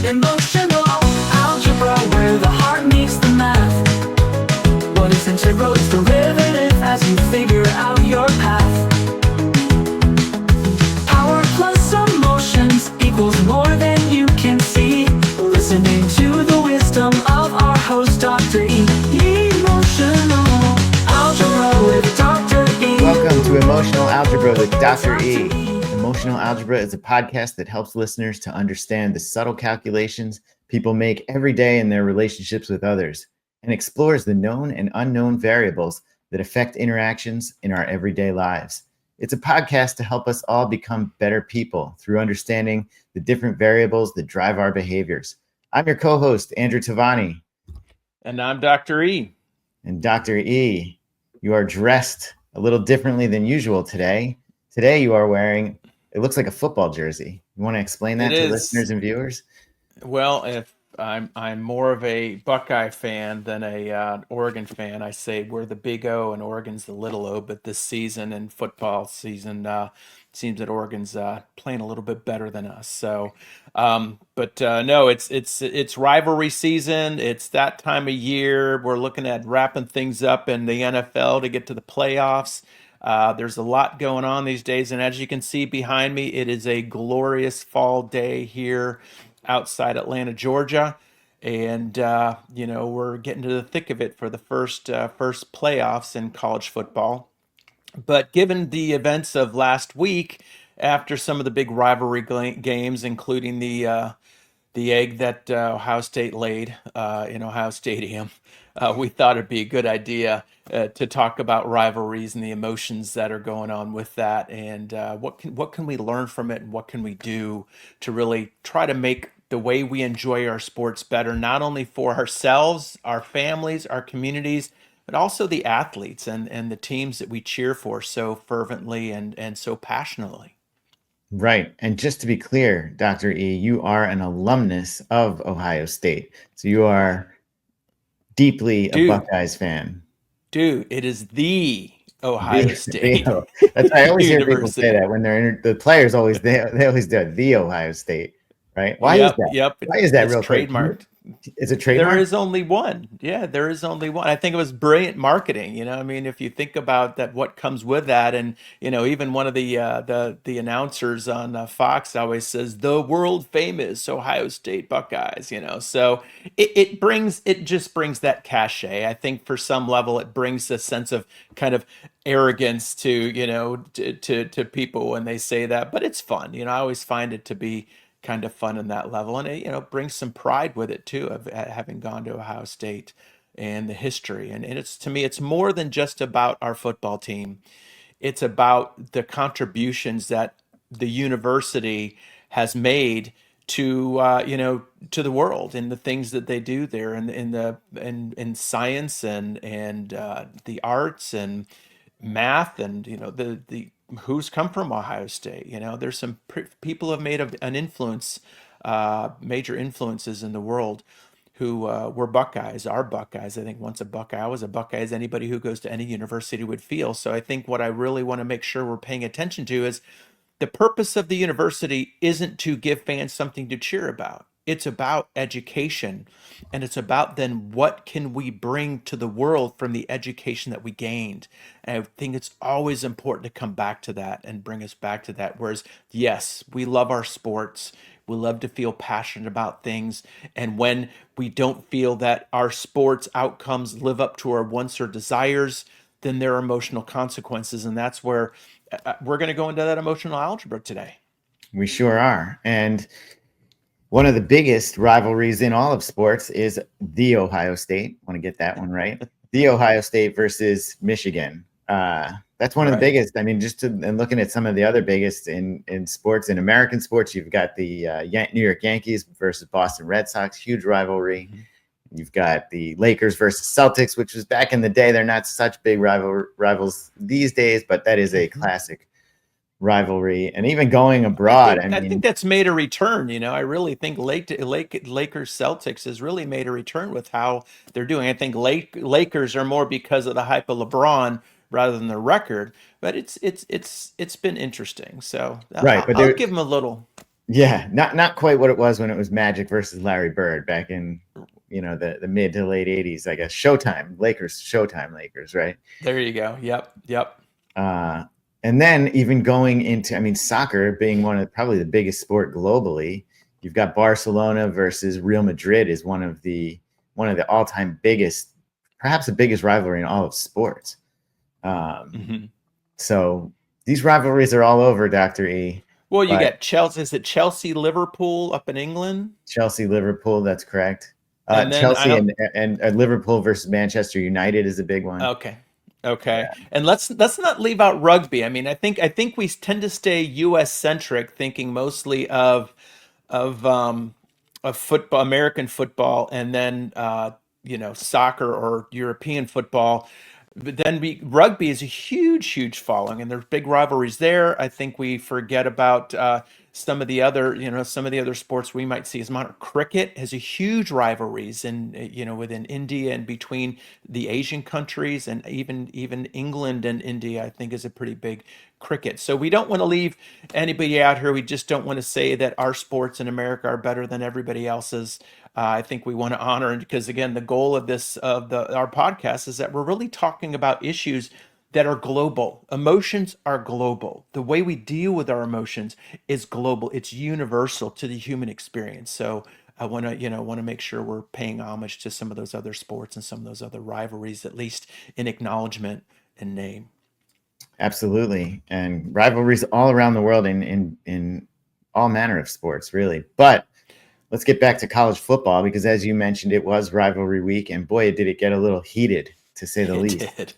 Emotional algebra, where the heart meets the math. What is integral is derivative as you figure out your path. Power plus emotions equals more than you can see. Listening to the wisdom of our host, Dr. E. Emotional algebra with Dr. E. Welcome to Emotional Algebra with Dr. E. Emotional Algebra is a podcast that helps listeners to understand the subtle calculations people make every day in their relationships with others and explores the known and unknown variables that affect interactions in our everyday lives. It's a podcast to help us all become better people through understanding the different variables that drive our behaviors. I'm your co-host, Andrew Tavani. And I'm Dr. E. And Dr. E, you are dressed a little differently than usual today. Today you are wearing, it looks like a football jersey. You want to explain that to listeners and viewers? Well, if I'm more of a Buckeye fan than a Oregon fan. I say we're the big O and Oregon's the little O, but this season and football season seems that Oregon's playing a little bit better than us. So, no, it's rivalry season. It's that time of year. We're looking at wrapping things up in the NFL to get to the playoffs. There's a lot going on these days, and as you can see behind me, it is a glorious fall day here outside Atlanta, Georgia, and we're getting to the thick of it for the first playoffs in college football. But given the events of last week, after some of the big rivalry games, including the egg that Ohio State laid in Ohio Stadium, we thought it'd be a good idea to talk about rivalries and the emotions that are going on with that, and what can we learn from it, and what can we do to really try to make the way we enjoy our sports better, not only for ourselves, our families, our communities, but also the athletes and the teams that we cheer for so fervently and so passionately. Right. And just to be clear, Dr. E, you are an alumnus of Ohio State. So you are deeply a Buckeyes fan. Dude, it is the Ohio State That's I always hear people University. say that when the players always they always do it, the Ohio State, right? Why is that? Yep. Why is that It's real quick? trademarked. Is it trademark? There is only one. Yeah, there is only one. I think it was brilliant marketing. I mean, if you think about that, what comes with that, and even one of the announcers on Fox always says the world famous Ohio State Buckeyes. So it just brings that cachet. I think for some level, it brings a sense of kind of arrogance to to people when they say that, but it's fun. I always find it to be kind of fun in that level, and it brings some pride with it too of having gone to Ohio State and the history, and it's, to me, it's more than just about our football team. It's about the contributions that the university has made to to the world, and the things that they do there, and in science and the arts and math, and the who's come from Ohio State. There's some people have made an influence, major influences in the world, who were Buckeyes, are Buckeyes. I think once a Buckeye, I was a Buckeye, as anybody who goes to any university would feel. So I think what I really want to make sure we're paying attention to is the purpose of the university isn't to give fans something to cheer about. It's about education, and it's about then what can we bring to the world from the education that we gained. And I think it's always important to come back to that and bring us back to that. Whereas, yes, we love our sports. We love to feel passionate about things. And when we don't feel that our sports outcomes live up to our wants or desires, then there are emotional consequences. And that's where we're going to go into that emotional algebra today. We sure are. And one of the biggest rivalries in all of sports is the Ohio State. Want to get that one right? The Ohio State versus Michigan. That's one of the biggest. I mean, and looking at some of the other biggest in sports, in American sports, you've got the New York Yankees versus Boston Red Sox, huge rivalry. Mm-hmm. You've got the Lakers versus Celtics, which was back in the day. They're not such big rivals these days, but that is a classic rivalry. And even going abroad, I think that's made a return. I really think Lakers Celtics has really made a return with how they're doing. I think Lakers are more because of the hype of LeBron rather than the record, but it's been interesting. So right, I'll give them a little. Yeah, not quite what it was when it was Magic versus Larry Bird back in the mid to late '80s. I guess Showtime Lakers, right? There you go. Yep. Yep. Uh, and then even going into, I mean, soccer being one of probably the biggest sport globally, you've got Barcelona versus Real Madrid is one of the all-time biggest, perhaps the biggest rivalry in all of sports. Um, Hmm. so these rivalries are all over, Dr. E. Well, you But got Chelsea. Is it Chelsea Liverpool up in England? Chelsea, Liverpool, that's correct. And then I Chelsea don't. and Liverpool versus Manchester United is a big one. Okay. Okay. Yeah, And let's not leave out rugby. I mean, I think we tend to stay US centric, thinking mostly of of football, American football, and then soccer or European football. But then rugby is a huge, huge following, and there's big rivalries there. I think we forget about some of the other sports we might see as modern. Cricket has a huge rivalries within India and between the Asian countries, and even England and India, I think, is a pretty big cricket. So we don't want to leave anybody out here. We just don't want to say that our sports in America are better than everybody else's. I think we want to honor it because, again, the goal of this of the our podcast is that we're really talking about issues that are global. Emotions are global. The way we deal with our emotions is global. It's universal to the human experience. So I want to make sure we're paying homage to some of those other sports and some of those other rivalries, at least in acknowledgement and name. absolutely. And rivalries all around the world in all manner of sports, really. But let's get back to college football because, as you mentioned, it was rivalry week, and boy, did it get a little heated, to say the It least. did.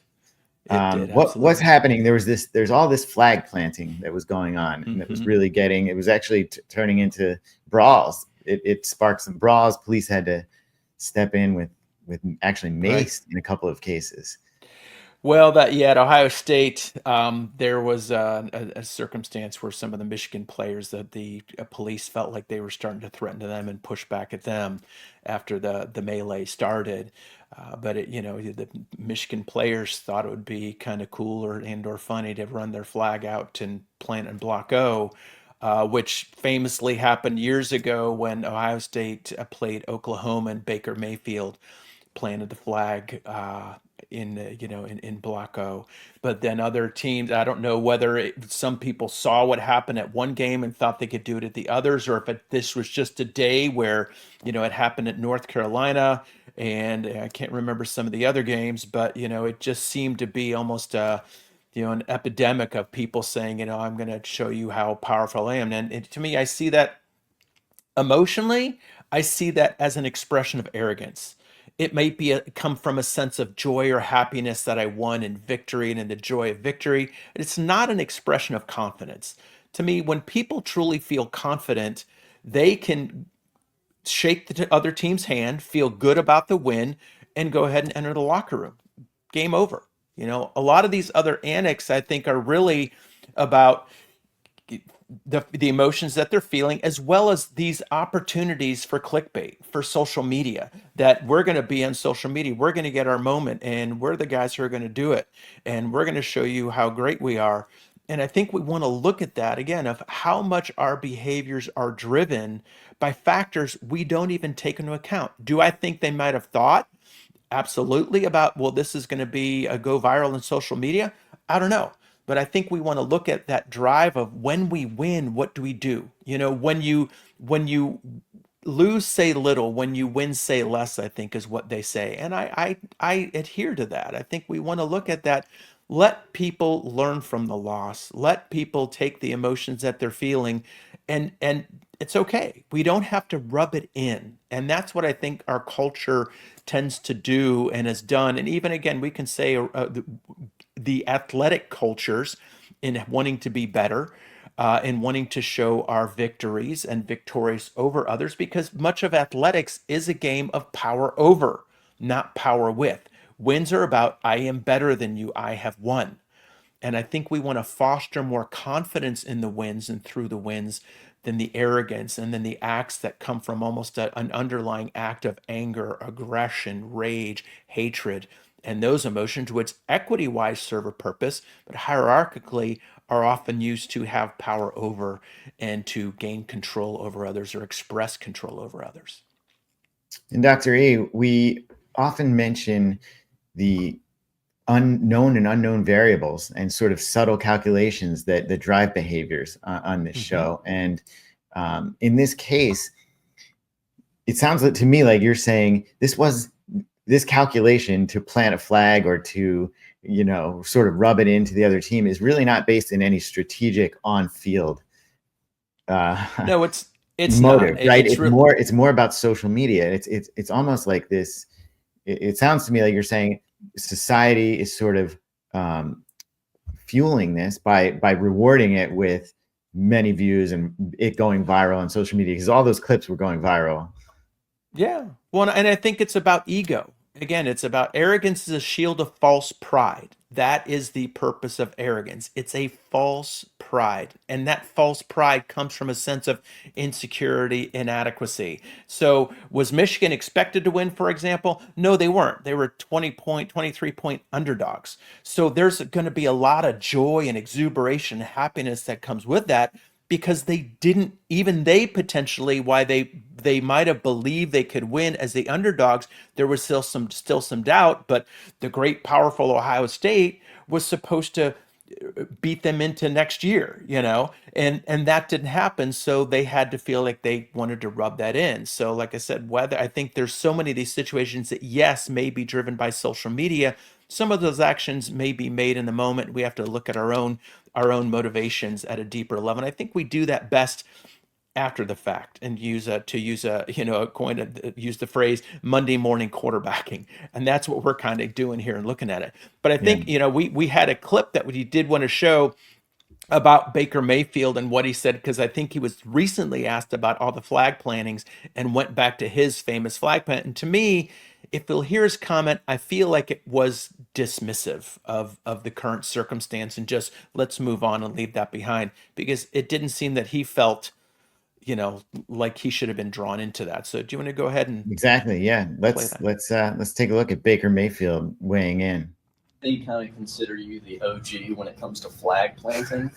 It did, What's absolutely. happening? There's all this flag planting that was going on, and it was Hmm. really it was actually turning into brawls. It sparked some brawls. Police had to step in with actually Right. mace in a couple of cases. Well, at Ohio State, there was a circumstance where some of the Michigan players, that the police felt like they were starting to threaten to them and push back at them after the melee started. But the Michigan players thought it would be kind of cool or funny to run their flag out and plant in Block O, which famously happened years ago when Ohio State played Oklahoma and Baker Mayfield planted the flag in Block O. But then other teams, I don't know whether some people saw what happened at one game and thought they could do it at the others, or if this was just a day where it happened at North Carolina, and I can't remember some of the other games, but it just seemed to be almost an epidemic of people saying, I'm going to show you how powerful I am. And to me, I see that emotionally, I see that as an expression of arrogance. It might come from a sense of joy or happiness that I won in victory and in the joy of victory. It's not an expression of confidence. To me, when people truly feel confident, they can shake the other team's hand, feel good about the win, and go ahead and enter the locker room. Game over. A lot of these other annex, I think, are really about the emotions that they're feeling, as well as these opportunities for clickbait, for social media, that we're going to be on social media, we're going to get our moment, and we're the guys who are going to do it, and we're going to show you how great we are. And I think we want to look at that again, of how much our behaviors are driven by factors we don't even take into account. Do I think they might have thought absolutely about, well, this is going to be a go viral in social media? I don't know. But I think we want to look at that drive of, when we win, what do we do? When you lose, say little; when you win, say less, I think, is what they say. And I adhere to that. I think we want to look at that. Let people learn from the loss. Let people take the emotions that they're feeling, and it's okay. We don't have to rub it in. And that's what I think our culture tends to do and has done. And even, again, we can say the athletic cultures, in wanting to be better, in wanting to show our victories and victorious over others, because much of athletics is a game of power over, not power with. Wins are about, I am better than you, I have won. And I think we want to foster more confidence in the wins and through the wins than the arrogance and then the acts that come from almost an underlying act of anger, aggression, rage, hatred. And those emotions, which equity wise serve a purpose, but hierarchically are often used to have power over and to gain control over others or express control over others. And Dr. E, we often mention the unknown and unknown variables and sort of subtle calculations that drive behaviors on this show. And in this case, it sounds to me like you're saying this calculation to plant a flag or to, sort of rub it into the other team is really not based in any strategic on-field No, it's motive, not. right? It's It's more about social media. It's almost like this. It sounds to me like you're saying society is sort of fueling this by rewarding it with many views and it going viral on social media, because all those clips were going viral. Yeah. Well, and I think it's about ego. Again, it's about arrogance is a shield of false pride. That is the purpose of arrogance. It's a false pride. And that false pride comes from a sense of insecurity, inadequacy. So was Michigan expected to win, for example? No, they weren't. They were 23-point underdogs. So there's going to be a lot of joy and exuberation, happiness that comes with that, because they potentially, why they might have believed they could win as the underdogs, there was still some doubt, but the great powerful Ohio State was supposed to beat them into next year, and that didn't happen, so they had to feel like they wanted to rub that in. So like I said, whether I think there's so many of these situations that yes may be driven by social media, some of those actions may be made in the moment. We have to look at our own motivations at a deeper level, and I think we do that best after the fact, and use the phrase Monday morning quarterbacking, and that's what we're kind of doing here and looking at it. But I think we had a clip that we did want to show about Baker Mayfield and what he said, because I think he was recently asked about all the flag plantings and went back to his famous flag plant. And to me, if you'll hear his comment, I feel like it was dismissive of the current circumstance and just let's move on and leave that behind, because it didn't seem that he felt like he should have been drawn into that. So do you want to go ahead and Exactly. Yeah. play that? Let's take a look at Baker Mayfield weighing in. They kind of consider you the OG when it comes to flag planting.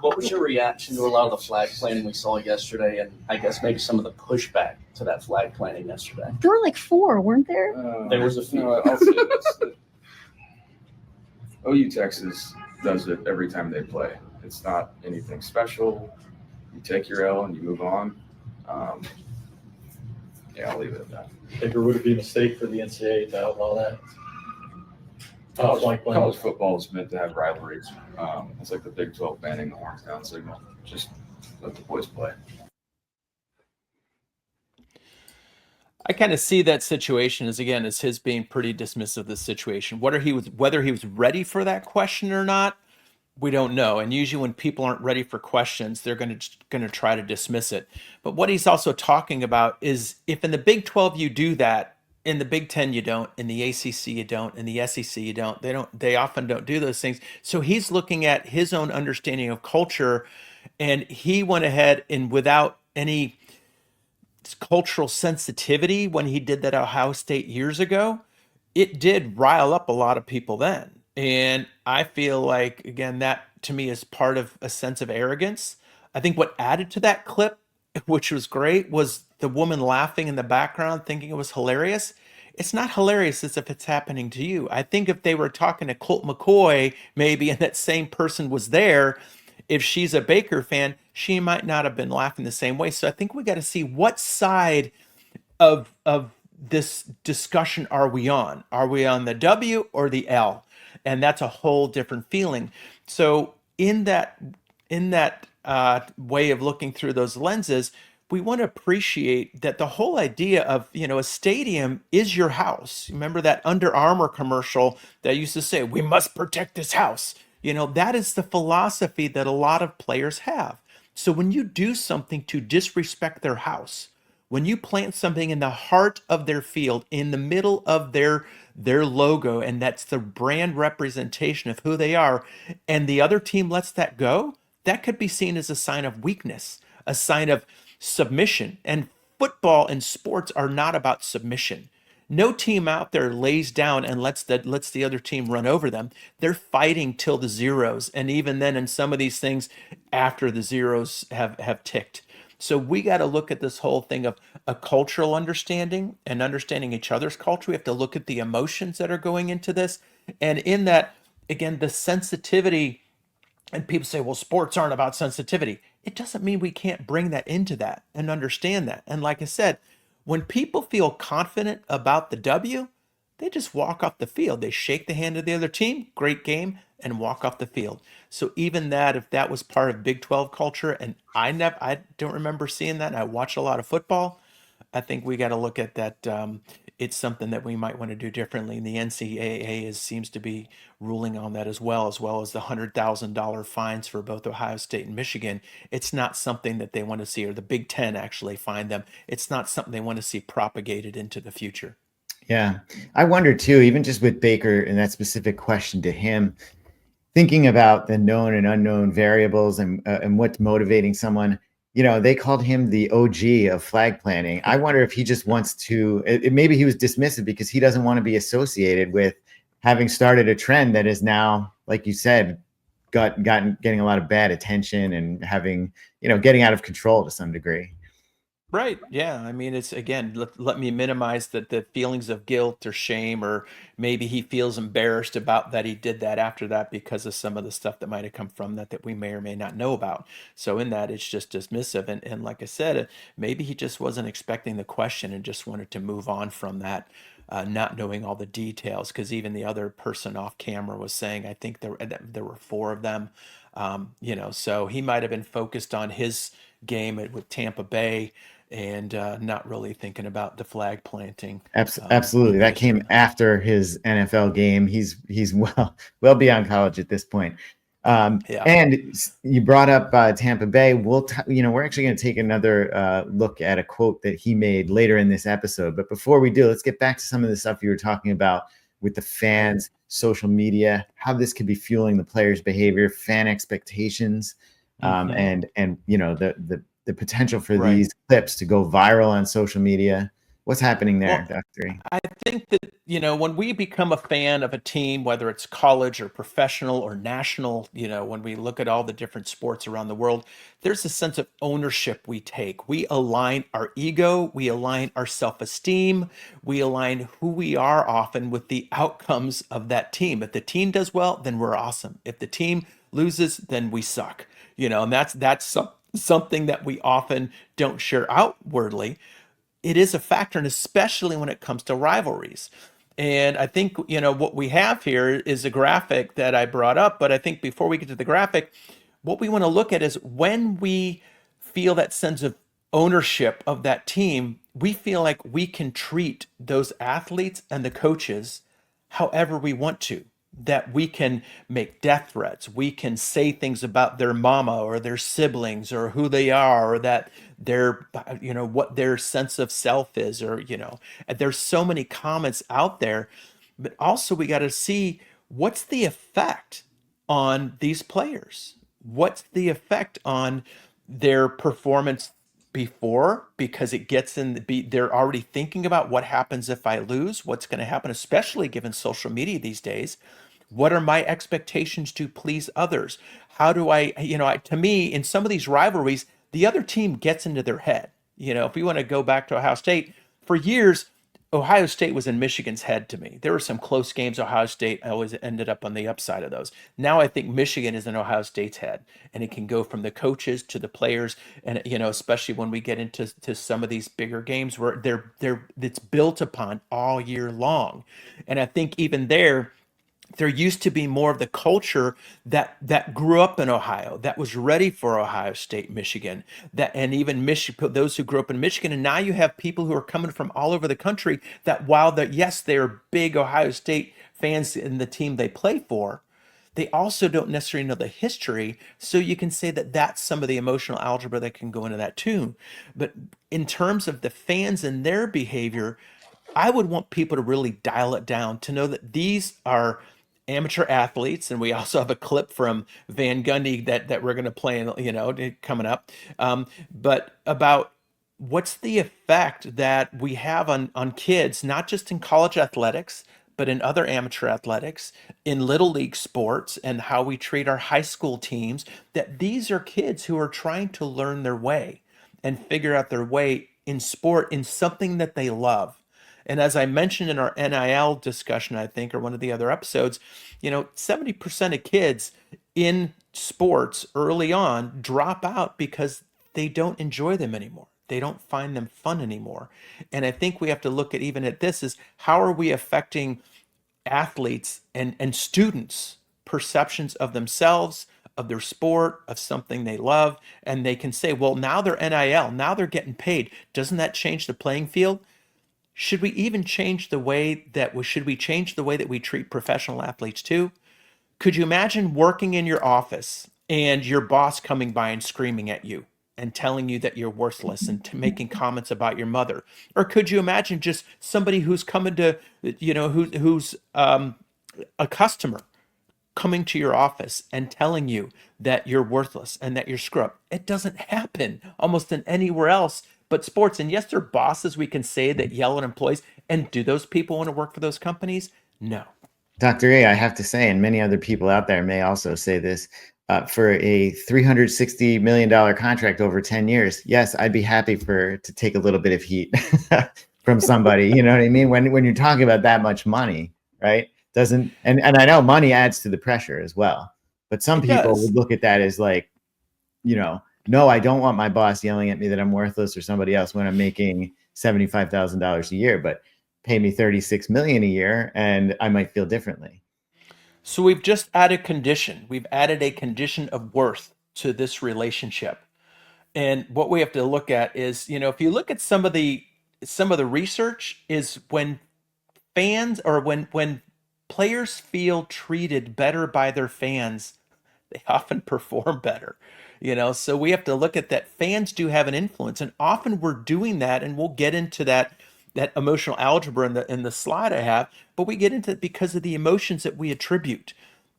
What was your reaction to a lot of the flag planting we saw yesterday, and I guess maybe some of the pushback to that flag planting yesterday? There were like 4, weren't there? There was a few. No, I'll say this. OU Texas does it every time they play. It's not anything special. You take your L and you move on. I'll leave it at that. Think it would be a mistake for the NCAA to outlaw that? College football is meant to have rivalries. It's like the Big 12 banning the horns down signal. Just let the boys play. I kind of see that situation as his being pretty dismissive of the situation. Whether he was ready for that question or not, we don't know. And usually when people aren't ready for questions, they're going to try to dismiss it. But what he's also talking about is, if in the Big 12 you do that, in the Big 10 you don't, in the ACC you don't, in the SEC you don't. They often don't do those things. So he's looking at his own understanding of culture, and he went ahead and, without any cultural sensitivity, when he did that at Ohio State years ago, it did rile up a lot of people then. And I feel like, again, that to me is part of a sense of arrogance. I think what added to that clip, which was great, was the woman laughing in the background, thinking it was hilarious. It's not hilarious as if it's happening to you. I think if they were talking to Colt McCoy, maybe, and that same person was there, if she's a Baker fan, she might not have been laughing the same way. So I think we got to see what side of this discussion are we on? Are we on the W or the L? And that's a whole different feeling. So in that way of looking through those lenses, we want to appreciate that the whole idea of, a stadium is your house. Remember that Under Armour commercial that used to say, "We must protect this house." That is the philosophy that a lot of players have. So when you do something to disrespect their house, when you plant something in the heart of their field, in the middle of their logo, and that's the brand representation of who they are, and the other team lets that go, that could be seen as a sign of weakness, a sign of submission. And football and sports are not about submission. No team out there lays down and lets the other team run over them. They're fighting till the zeros, and even then, in some of these things, after the zeros have ticked. So we got to look at this whole thing of a cultural understanding and understanding each other's culture. We have to look at the emotions that are going into this, and in that, again, the sensitivity. And people say, well, sports aren't about sensitivity. It doesn't mean we can't bring that into that and understand that. And like I said, when people feel confident about the W, they just walk off the field. They shake the hand of the other team, great game, and walk off the field. So even that, if that was part of Big 12 culture, and I don't remember seeing that, and I watch a lot of football, I think we got to look at that. It's something that we might want to do differently. And the NCAA seems to be ruling on that as well as the $100,000 fines for both Ohio State and Michigan. It's not something that they want to see, or the Big Ten actually fined them. It's not something they want to see propagated into the future. Yeah. I wonder too, even just with Baker and that specific question to him, thinking about the known and unknown variables and what's motivating someone. They called him the OG of flag planting. I wonder if he just wants to, maybe he was dismissive because he doesn't want to be associated with having started a trend that is now, like you said, getting a lot of bad attention and having, getting out of control to some degree. Right. Yeah. I mean, it's again, let me minimize the feelings of guilt or shame, or maybe he feels embarrassed about that he did that after that because of some of the stuff that might have come from that we may or may not know about. So in that, it's just dismissive. And like I said, maybe he just wasn't expecting the question and just wanted to move on from that, not knowing all the details. Because even the other person off camera was saying, I think there were four of them. So he might have been focused on his game with Tampa Bay and not really thinking about the flag planting. Absolutely. That came after his NFL game. He's well beyond college at this point. Yeah. And you brought up Tampa Bay. We're actually going to take another look at a quote that he made later in this episode. But before we do, let's get back to some of the stuff you were talking about with the fans, social media, how this could be fueling the players' behavior, fan expectations, and the potential for Right. these clips to go viral on social media. What's happening there, Well, Dr. I think that, when we become a fan of a team, whether it's college or professional or national, when we look at all the different sports around the world, there's a sense of ownership we take. We align our ego, we align our self-esteem, we align who we are often with the outcomes of that team. If the team does well, then we're awesome. If the team loses, then we suck. And that's something that we often don't share outwardly. It is a factor, and especially when it comes to rivalries. And I think, what we have here is a graphic that I brought up, but I think before we get to the graphic, what we want to look at is when we feel that sense of ownership of that team, we feel like we can treat those athletes and the coaches however we want to. That we can make death threats, we can say things about their mama or their siblings or who they are, or that their, what their sense of self is, or, and there's so many comments out there. But also we got to see what's the effect on these players. What's the effect on their performance before, because it gets they're already thinking about what happens if I lose, what's going to happen, especially given social media these days. What are my expectations to please others? How do to me, in some of these rivalries, the other team gets into their head. If we want to go back to Ohio State, for years, Ohio State was in Michigan's head to me. There were some close games. Ohio State always ended up on the upside of those. Now I think Michigan is in Ohio State's head, and it can go from the coaches to the players, and especially when we get into some of these bigger games where it's built upon all year long. And I think even there used to be more of the culture that grew up in Ohio, that was ready for Ohio State, Michigan, and even Michigan, those who grew up in Michigan. And now you have people who are coming from all over the country that, while yes, they're big Ohio State fans in the team they play for, they also don't necessarily know the history. So you can say that that's some of the emotional algebra that can go into that too. But in terms of the fans and their behavior, I would want people to really dial it down to know that these are amateur athletes. And we also have a clip from Van Gundy that we're going to play, coming up. But about what's the effect that we have on kids, not just in college athletics, but in other amateur athletics, in little league sports, and how we treat our high school teams, that these are kids who are trying to learn their way and figure out their way in sport in something that they love. And as I mentioned in our NIL discussion, I think, or one of the other episodes, 70% of kids in sports early on drop out because they don't enjoy them anymore. They don't find them fun anymore. And I think we have to look at even at this is how are we affecting athletes and students' perceptions of themselves, of their sport, of something they love, and they can say, well, now they're NIL, now they're getting paid. Doesn't that change the playing field? Should we even change the way that should we change the way that we treat professional athletes too? Could you imagine working in your office and your boss coming by and screaming at you and telling you that you're worthless and making comments about your mother? Or could you imagine just somebody who's coming to, who's a customer coming to your office and telling you that you're worthless and that you're scrub? It doesn't happen almost in anywhere else but sports. And yes, there are bosses we can say that yell at employees. And do those people want to work for those companies? No. Dr. A, I have to say, and many other people out there may also say this, for a $360 million contract over 10 years, yes, I'd be happy to take a little bit of heat from somebody. You know what I mean? When you're talking about that much money, right? And I know money adds to the pressure as well. But some people would look at that as like, no, I don't want my boss yelling at me that I'm worthless or somebody else when I'm making $75,000 a year, but pay me $36 million a year and I might feel differently. So we've just added condition. We've added a condition of worth to this relationship. And what we have to look at is, if you look at some of the research is when fans or when players feel treated better by their fans, they often perform better. So we have to look at that. Fans do have an influence, and often we're doing that, and we'll get into that emotional algebra in the slide I have, but we get into it because of the emotions that we attribute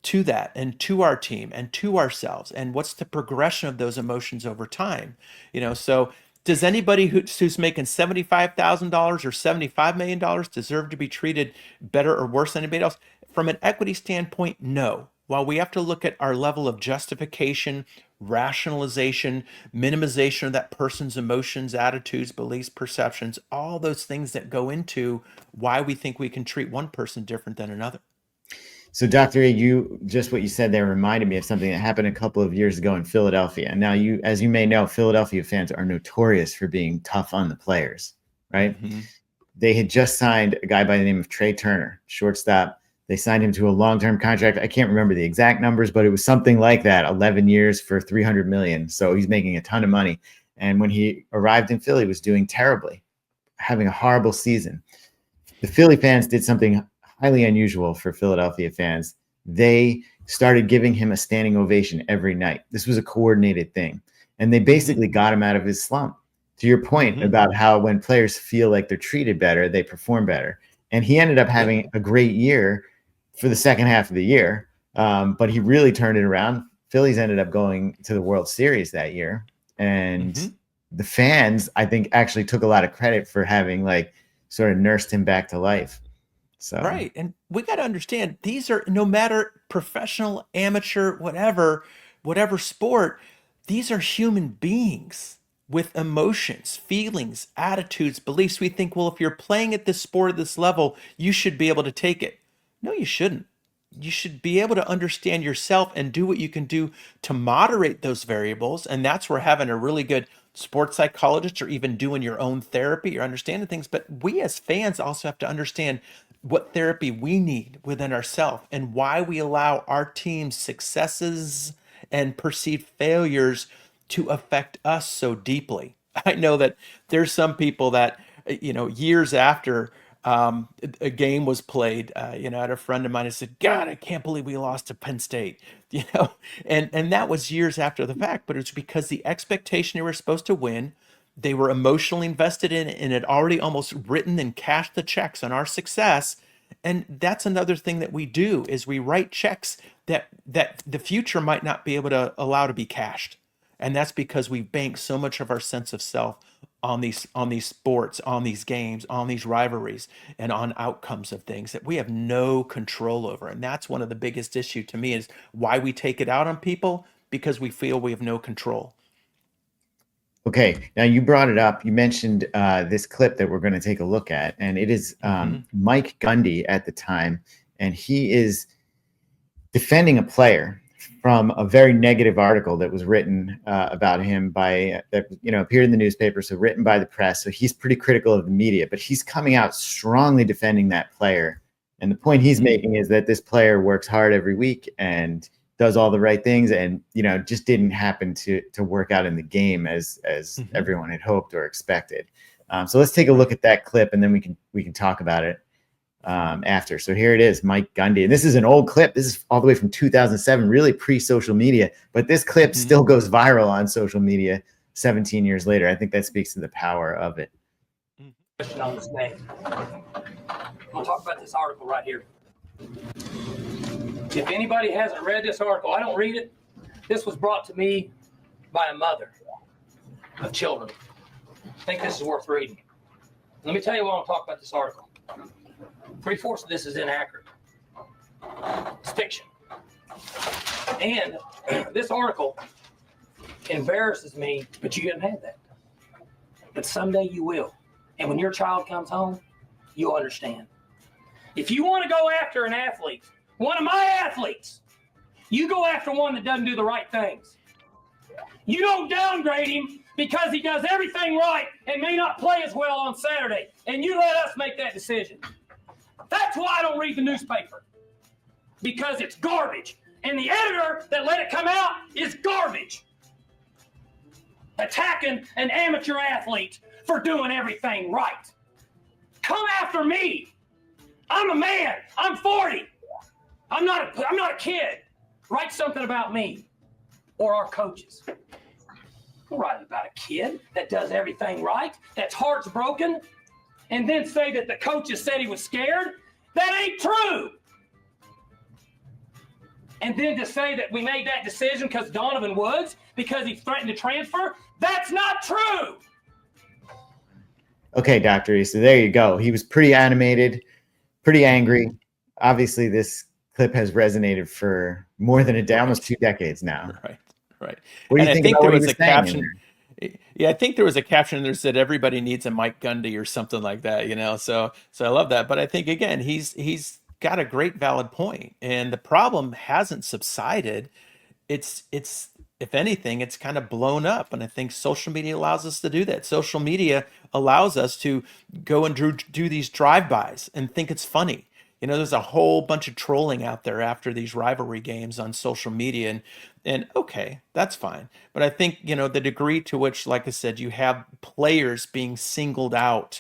to that and to our team and to ourselves, and what's the progression of those emotions over time. So does anybody who's making $75,000 or $75 million deserve to be treated better or worse than anybody else? From an equity standpoint, no. While we have to look at our level of justification, rationalization, minimization of that person's emotions, attitudes, beliefs, perceptions, all those things that go into why we think we can treat one person different than another. So Dr. A, what you said there reminded me of something that happened a couple of years ago in Philadelphia. Now, as you may know, Philadelphia fans are notorious for being tough on the players, right? Mm-hmm. They had just signed a guy by the name of Trey Turner, shortstop. They signed him to a long-term contract. I can't remember the exact numbers, but it was something like that, 11 years for $300 million. So he's making a ton of money. And when he arrived in Philly, he was doing terribly, having a horrible season. The Philly fans did something highly unusual for Philadelphia fans. They started giving him a standing ovation every night. This was a coordinated thing. And they basically got him out of his slump. To your point about how when players feel like they're treated better, they perform better. And he ended up having a great year for the second half of the year. But he really turned it around. Phillies ended up going to the World Series that year. And the fans, I think, actually took a lot of credit for having sort of nursed him back to life. So right. And we got to understand, these are, no matter professional, amateur, whatever sport, these are human beings with emotions, feelings, attitudes, beliefs. We think, well, if you're playing at this sport at this level, you should be able to take it. No, you shouldn't. You should be able to understand yourself and do what you can do to moderate those variables. And that's where having a really good sports psychologist or even doing your own therapy or understanding things. But we as fans also have to understand what therapy we need within ourselves and why we allow our team's successes and perceived failures to affect us so deeply. I know that there's some people that, years after a game was played, I had a friend of mine who said, God, I can't believe we lost to Penn State, and that was years after the fact, but it's because the expectation they were supposed to win, they were emotionally invested in it and had already almost written and cashed the checks on our success. And that's another thing that we do is we write checks that the future might not be able to allow to be cashed. And that's because we bank so much of our sense of self on these sports, on these games, on these rivalries, and on outcomes of things that we have no control over. And that's one of the biggest issue to me, is why we take it out on people, because we feel we have no control. Okay, now you brought it up. You mentioned this clip that we're going to take a look at, and it is Mike Gundy at the time, and he is defending a player from a very negative article that was written about him by that appeared in the newspaper, so written by the press. So he's pretty critical of the media, but he's coming out strongly defending that player. And the point he's making is that this player works hard every week and does all the right things, and just didn't happen to work out in the game as everyone had hoped or expected. So let's take a look at that clip, and then we can talk about it after. So here it is, Mike Gundy, and this is an old clip. This is all the way from 2007, really pre-social media, but this clip still goes viral on social media 17 years later. I think that speaks to the power of it. Question on this name. I'm gonna talk about this article right here. If anybody hasn't read this article, I don't read it. This was brought to me by a mother of children. I think this is worth reading. Let me tell you why I'm talking about this article. 3/4 of this is inaccurate. It's fiction. And this article embarrasses me, but you didn't have that. But someday you will. And when your child comes home, you'll understand. If you want to go after an athlete, one of my athletes, you go after one that doesn't do the right things. You don't downgrade him because he does everything right and may not play as well on Saturday. And you let us make that decision. That's why I don't read the newspaper. Because it's garbage. And the editor that let it come out is garbage. Attacking an amateur athlete for doing everything right. Come after me. I'm a man. I'm 40. I'm not a kid. Write something about me or our coaches. Don't write about a kid that does everything right, that's heart's broken, and then say that the coaches said he was scared. That ain't true. And then to say that we made that decision because Donovan Woods, because he threatened to transfer, that's not true. Okay, Dr. E, so there you go. He was pretty animated, pretty angry. Obviously, this clip has resonated for more than almost 2 decades now. Right. What do you think about what he was saying in there? Yeah, I think there was a caption there that said everybody needs a Mike Gundy or something like that, So I love that. But I think, again, he's got a great valid point, and the problem hasn't subsided. It's if anything, it's kind of blown up, and I think social media allows us to do that. Social media allows us to go and do these drive-bys and think it's funny. There's a whole bunch of trolling out there after these rivalry games on social media, and okay, that's fine. But I think, the degree to which, like I said, you have players being singled out,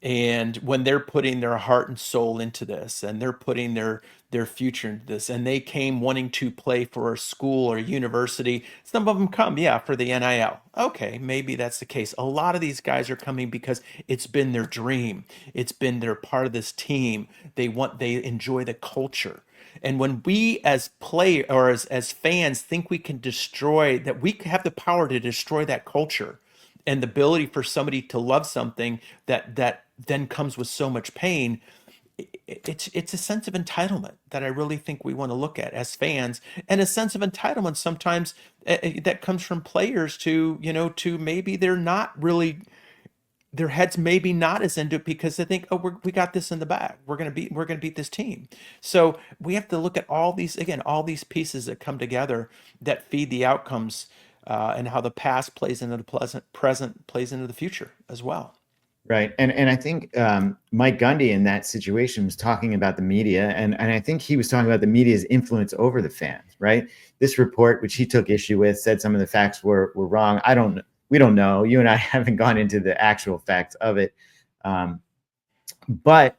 and when they're putting their heart and soul into this, and they're putting their future into this, and they came wanting to play for a school or a university. Some of them come, for the NIL. Okay, maybe that's the case. A lot of these guys are coming because it's been their dream. It's been their part of this team. They enjoy the culture. And when we as as fans think we can destroy that, we have the power to destroy that culture, and the ability for somebody to love something that then comes with so much pain. It's a sense of entitlement that I really think we want to look at as fans, and a sense of entitlement sometimes that comes from players to maybe they're not really, their heads maybe not as into it because they think, oh, we got this in the bag. We're gonna beat this team. So we have to look at all these pieces that come together that feed the outcomes, and how the past plays into the present plays into the future as well. Right. And I think Mike Gundy in that situation was talking about the media, and I think he was talking about the media's influence over the fans, right? This report, which he took issue with, said some of the facts were wrong. We don't know. You and I haven't gone into the actual facts of it. But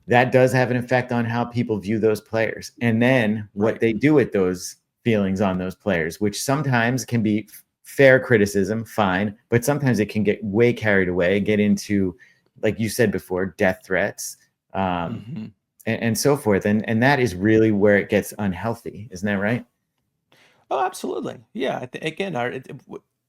that does have an effect on how people view those players, and then what they do with those feelings on those players, which sometimes can be fair criticism, fine, but sometimes it can get way carried away, get into, like you said before, death threats, and so forth. And that is really where it gets unhealthy. Isn't that right? Oh, absolutely. Yeah. Again,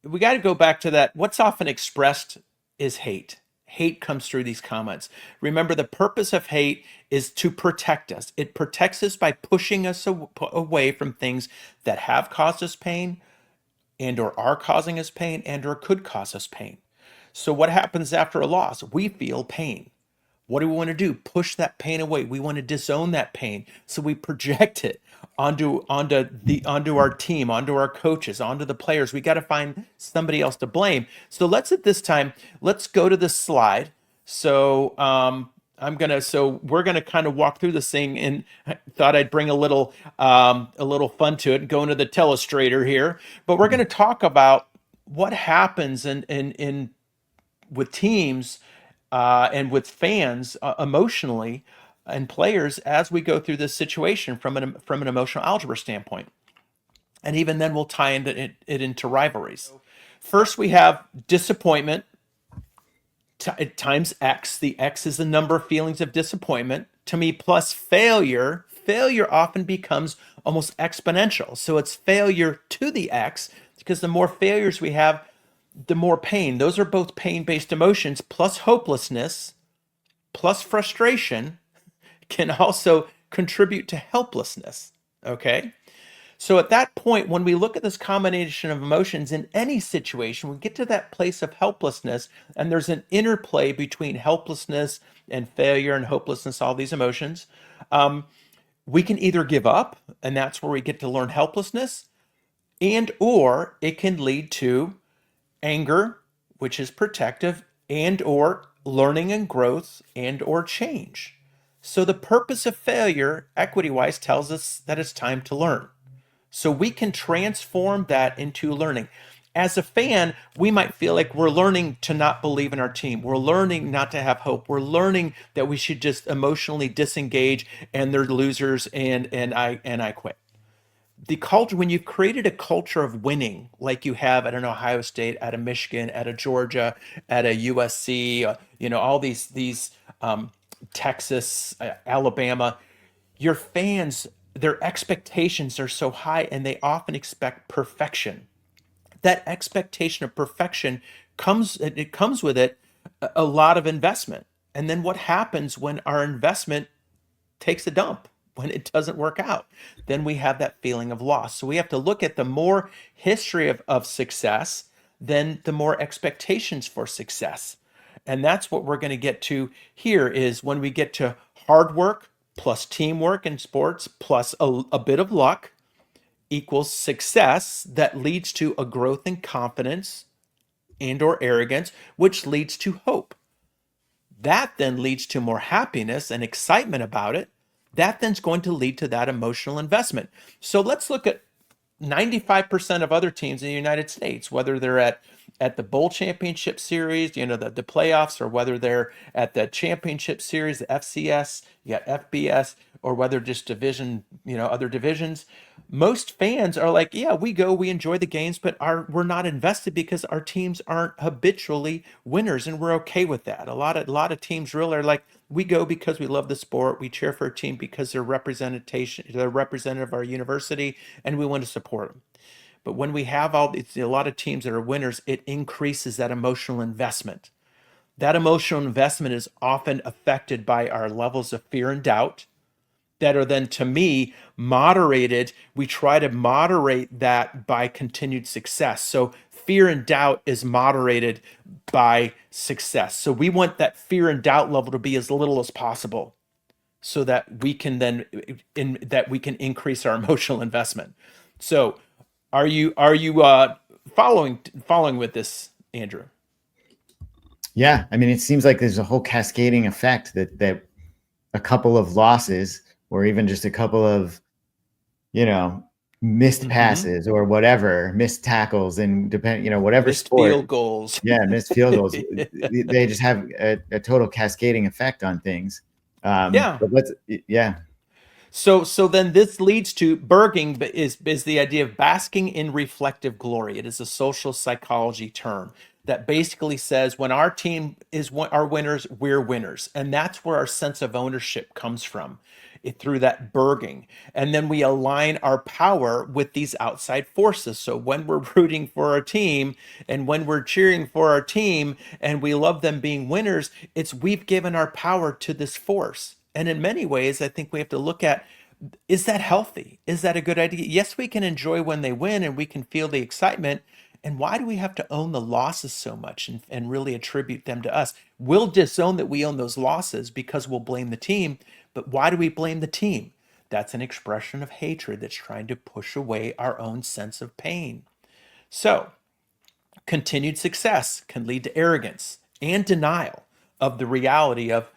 we got to go back to that. What's often expressed is hate. Hate comes through these comments. Remember, the purpose of hate is to protect us. It protects us by pushing us away from things that have caused us pain and or are causing us pain and or could cause us pain. So what happens after a loss? We feel pain. What do we want to do? Push that pain away. We want to disown that pain. So we project it onto our team, onto our coaches, onto the players. We got to find somebody else to blame. So let's at this time, let's go to the slide. So we're gonna kind of walk through this thing, and I thought I'd bring a little fun to it and go into the telestrator here. But we're gonna talk about what happens in with teams and with fans emotionally and players as we go through this situation from an emotional algebra standpoint. And even then we'll tie it into rivalries. First, we have disappointment times X. The X is the number of feelings of disappointment. To me, plus failure. Failure often becomes almost exponential. So it's failure to the X, because the more failures we have, the more pain. Those are both pain-based emotions, plus hopelessness, plus frustration can also contribute to helplessness. Okay? So at that point, when we look at this combination of emotions in any situation, we get to that place of helplessness, and there's an interplay between helplessness and failure and hopelessness, all these emotions. We can either give up, and that's where we get to learn helplessness, and or it can lead to anger, which is protective, and or learning and growth, and or change. So the purpose of failure, equity-wise, tells us that it's time to learn. So we can transform that into learning. As a fan, we might feel like we're learning to not believe in our team. We're learning not to have hope. We're learning that we should just emotionally disengage and they're losers and I quit. The culture, when you've created a culture of winning, like you have at an Ohio State, at a Michigan, at a Georgia, at a USC, all these Texas, Alabama, your fans, their expectations are so high and they often expect perfection. That expectation of perfection comes with it a lot of investment. And then what happens when our investment takes a dump, when it doesn't work out? Then we have that feeling of loss. So we have to look at the more history of success, then the more expectations for success. And that's what we're going to get to here, is when we get to hard work plus teamwork in sports plus a bit of luck equals success that leads to a growth in confidence and or arrogance, which leads to hope. That then leads to more happiness and excitement about it. That then's going to lead to that emotional investment. So let's look at 95% of other teams in the United States, whether they're at the bowl championship series, the playoffs, or whether they're at the championship series, the FCS, you got FBS, or whether just division, other divisions. Most fans are like, yeah, we enjoy the games, but we're not invested because our teams aren't habitually winners, and we're okay with that. A lot of teams really are like, we go because we love the sport. We cheer for a team because they're representative of our university, and we want to support them. But when we have a lot of teams that are winners, it increases that emotional investment. That emotional investment is often affected by our levels of fear and doubt that are then, to me, moderated. We try to moderate that by continued success. So fear and doubt is moderated by success. So we want that fear and doubt level to be as little as possible, so that we can then increase our emotional investment. So are you following with this, Andrew? Yeah, I mean, it seems like there's a whole cascading effect that a couple of losses, or even just a couple of, missed passes or whatever, missed tackles, and whatever Missed sport. field goals. Yeah, missed field goals. They just have a total cascading effect on things. Yeah. But So then this leads to BIRGing is the idea of basking in reflective glory. It is a social psychology term that basically says when our team are winners, we're winners. And that's where our sense of ownership comes from, through that BIRGing. And then we align our power with these outside forces. So when we're rooting for our team and when we're cheering for our team and we love them being winners, it's we've given our power to this force. And in many ways, I think we have to look at, is that healthy? Is that a good idea? Yes, we can enjoy when they win and we can feel the excitement. And why do we have to own the losses so much and really attribute them to us? We'll disown that we own those losses because we'll blame the team. But why do we blame the team? That's an expression of hatred that's trying to push away our own sense of pain. So, continued success can lead to arrogance and denial of the reality of,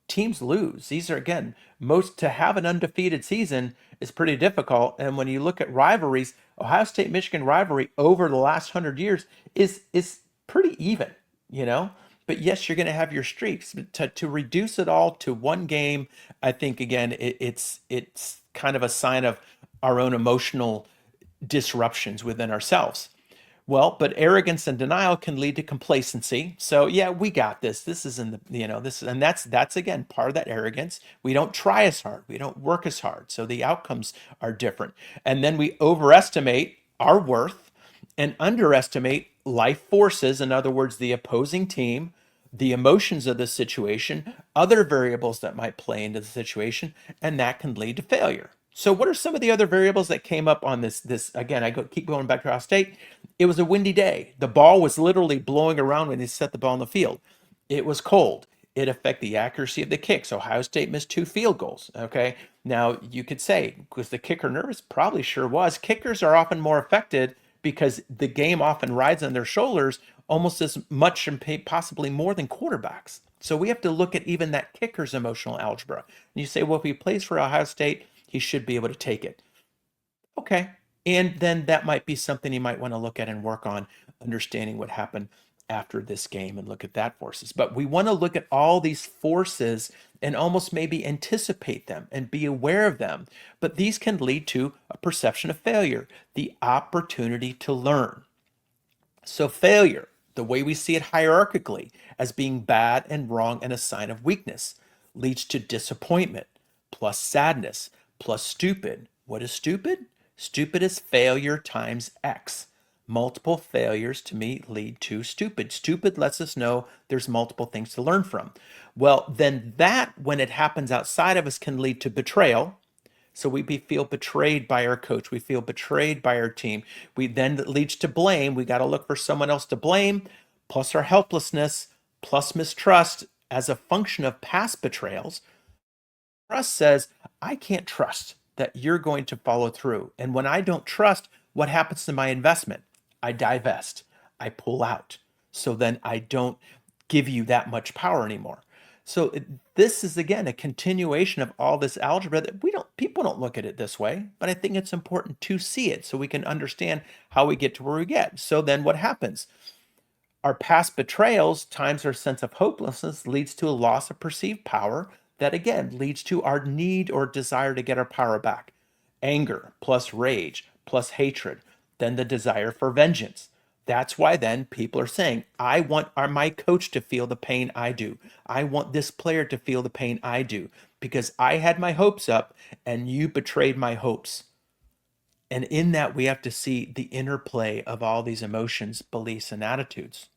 teams lose. These are, again, to have an undefeated season is pretty difficult. And when you look at rivalries, Ohio State Michigan rivalry over the last 100 years is pretty even, But yes, you're going to have your streaks. But to reduce it all to one game, I think again it's kind of a sign of our own emotional disruptions within ourselves. Well, but arrogance and denial can lead to complacency. So yeah, we got this. This is in the, this, and that's again part of that arrogance. We don't try as hard. We don't work as hard. So the outcomes are different. And then we overestimate our worth and underestimate life forces. In other words, the opposing team, the emotions of the situation, other variables that might play into the situation, and that can lead to failure. So what are some of the other variables that came up on this again, keep going back to Ohio State. It was a windy day. The ball was literally blowing around when they set the ball on the field. It was cold. It affected the accuracy of the kicks. Ohio State missed 2 field goals. Okay. Now you could say, was the kicker nervous? Probably sure was. Kickers are often more affected because the game often rides on their shoulders almost as much and possibly more than quarterbacks. So we have to look at even that kicker's emotional algebra. And you say, well, if he plays for Ohio State, he should be able to take it. Okay. And then that might be something you might want to look at and work on understanding what happened after this game and look at that forces. But we want to look at all these forces and almost maybe anticipate them and be aware of them. But these can lead to a perception of failure, the opportunity to learn. So failure, the way we see it hierarchically as being bad and wrong and a sign of weakness, leads to disappointment plus sadness plus stupid. What is stupid? Stupid is failure times X. Multiple failures to me lead to stupid. Stupid lets us know there's multiple things to learn from. Well, then that, when it happens outside of us, can lead to betrayal. So we feel betrayed by our coach. We feel betrayed by our team. That leads to blame. We got to look for someone else to blame, plus our helplessness, plus mistrust as a function of past betrayals. Trust says, I can't trust that you're going to follow through. And when I don't trust, what happens to my investment? I divest. I pull out. So then I don't give you that much power anymore. So this is, again, a continuation of all this algebra that people don't look at it this way, but I think it's important to see it so we can understand how we get to where we get. So then what happens? Our past betrayals times our sense of hopelessness leads to a loss of perceived power that, again, leads to our need or desire to get our power back. Anger plus rage plus hatred, then the desire for vengeance. That's why then people are saying, I want my coach to feel the pain I do. I want this player to feel the pain I do because I had my hopes up and you betrayed my hopes. And in that, we have to see the interplay of all these emotions, beliefs, and attitudes.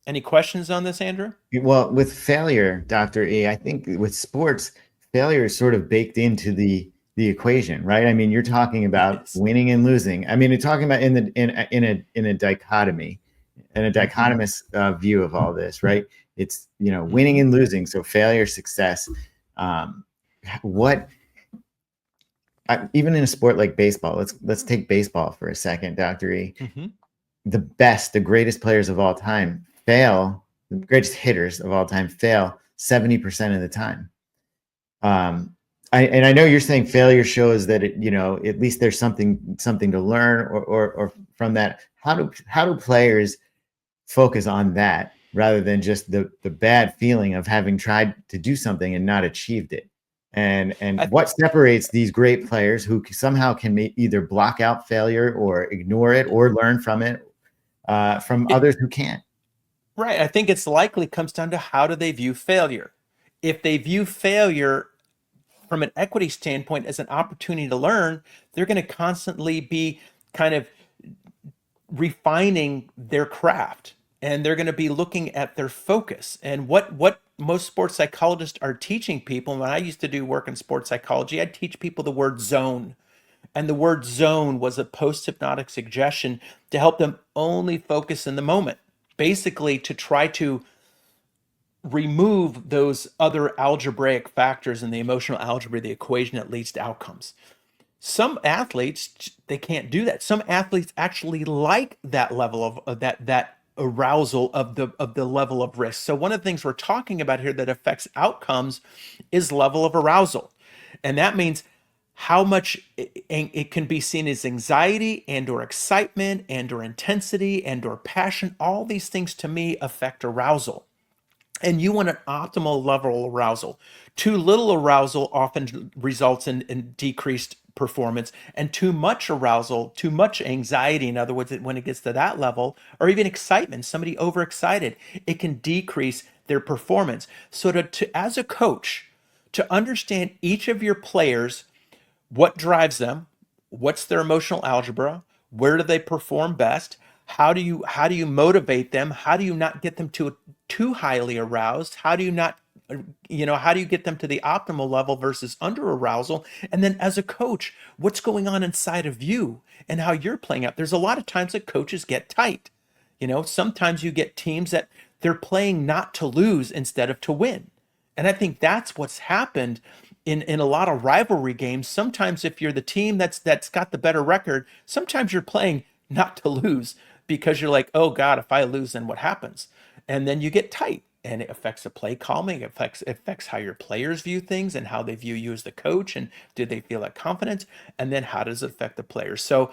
Any questions on this, Andrew? Well, with failure, Dr. E, I think with sports, failure is sort of baked into the equation, right? I mean, you're talking about winning and losing. I mean, you're talking about in a dichotomy, in a dichotomous view of all this, right? It's winning and losing, so failure, success. Even in a sport like baseball, let's take baseball for a second, Dr. E. Mm-hmm. The greatest players of all time fail. The greatest hitters of all time fail 70% of the time. I know you're saying failure shows that at least there's something to learn or from that. How do players focus on that rather than just the bad feeling of having tried to do something and not achieved it? And what separates these great players who somehow can either block out failure or ignore it or learn from it from others who can't? Right. I think it's likely comes down to how do they view failure. If they view failure from an equity standpoint as an opportunity to learn, they're going to constantly be kind of refining their craft, and they're going to be looking at their focus. And what most sports psychologists are teaching people, when I used to do work in sports psychology, I'd teach people the word zone. And the word zone was a post-hypnotic suggestion to help them only focus in the moment, basically to try to remove those other algebraic factors in the emotional algebra, the equation that leads to outcomes. Some athletes, they can't do that. Some athletes actually like that level of that arousal of the level of risk. So one of the things we're talking about here that affects outcomes is level of arousal. And that means how much it can be seen as anxiety and or excitement and or intensity and or passion. All these things to me affect arousal. And you want an optimal level of arousal. Too little arousal often results in decreased performance, and too much arousal, too much anxiety, in other words, when it gets to that level, or even excitement, somebody overexcited, it can decrease their performance. So to as a coach, to understand each of your players, what drives them, what's their emotional algebra, where do they perform best, how do you motivate them, how do you not get them too highly aroused, how do you not how do you get them to the optimal level versus under arousal? And then as a coach, what's going on inside of you and how you're playing out? There's a lot of times that coaches get tight. Sometimes you get teams that they're playing not to lose instead of to win. And I think that's what's happened in a lot of rivalry games. Sometimes if you're the team that's got the better record, sometimes you're playing not to lose because you're like, oh God, if I lose, then what happens? And then you get tight, and it affects the play calming. It affects how your players view things and how they view you as the coach, and do they feel that confidence? And then how does it affect the players? So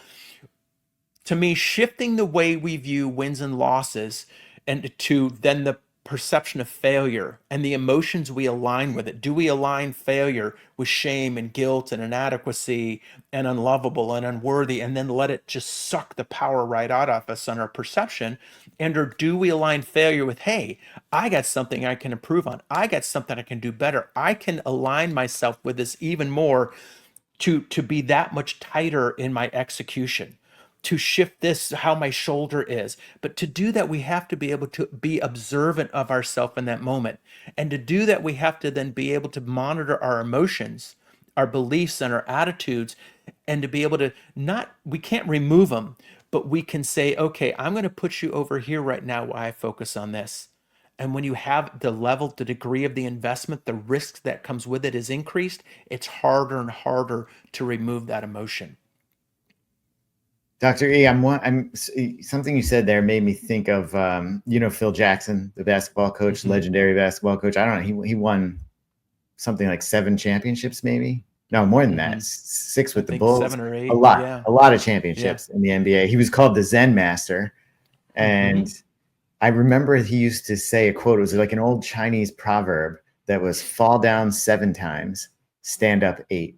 to me, shifting the way we view wins and losses, and to then the perception of failure and the emotions we align with it. Do we align failure with shame and guilt and inadequacy and unlovable and unworthy, and then let it just suck the power right out of us on our perception? And or do we align failure with, hey, I got something I can improve on. I got something I can do better. I can align myself with this even more to be that much tighter in my execution, to shift this how my shoulder is. But to do that, we have to be able to be observant of ourselves in that moment. And to do that, we have to then be able to monitor our emotions, our beliefs, and our attitudes, and to be able to we can't remove them, but we can say, okay, I'm going to put you over here right now while I focus on this. And when you have the degree of the investment, the risk that comes with it is increased, it's harder and harder to remove that emotion. Dr. E, something you said there made me think of, Phil Jackson, the basketball coach, Mhm. legendary basketball coach. I don't know. He won something like 7 championships, maybe. No, more than that. Mhm. 6 with I the think Bulls. 7 or 8. A lot of Yeah. championships in the NBA. He was called the Zen Master. And I remember he used to say a quote. It was like an old Chinese proverb that was fall down 7 times, stand up 8.